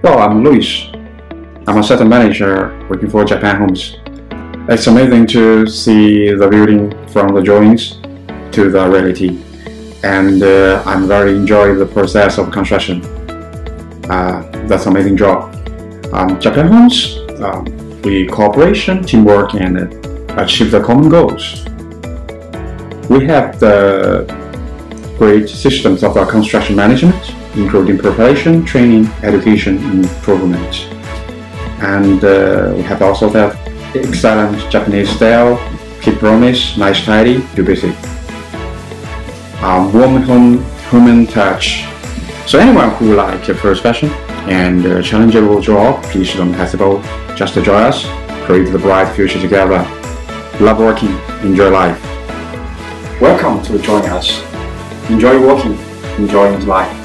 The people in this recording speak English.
Well, I'm Luis. I'm a center manager working for Japan Homes. It's amazing to see the building from the drawings to the reality, and I'm very enjoy the process of construction. That's an amazing job. Japan Homes, we cooperation, teamwork, and achieve the common goals. We have the great systems of our construction management, including preparation, training, education, and improvement. And we have also the excellent Japanese style, keep promise, nice tidy, do basic. Warm human touch. So anyone who like a first passion and challengeable job, please don't hesitate. Just join us, create the bright future together. Love working, enjoy life. Welcome to join us. Enjoy working, enjoy life.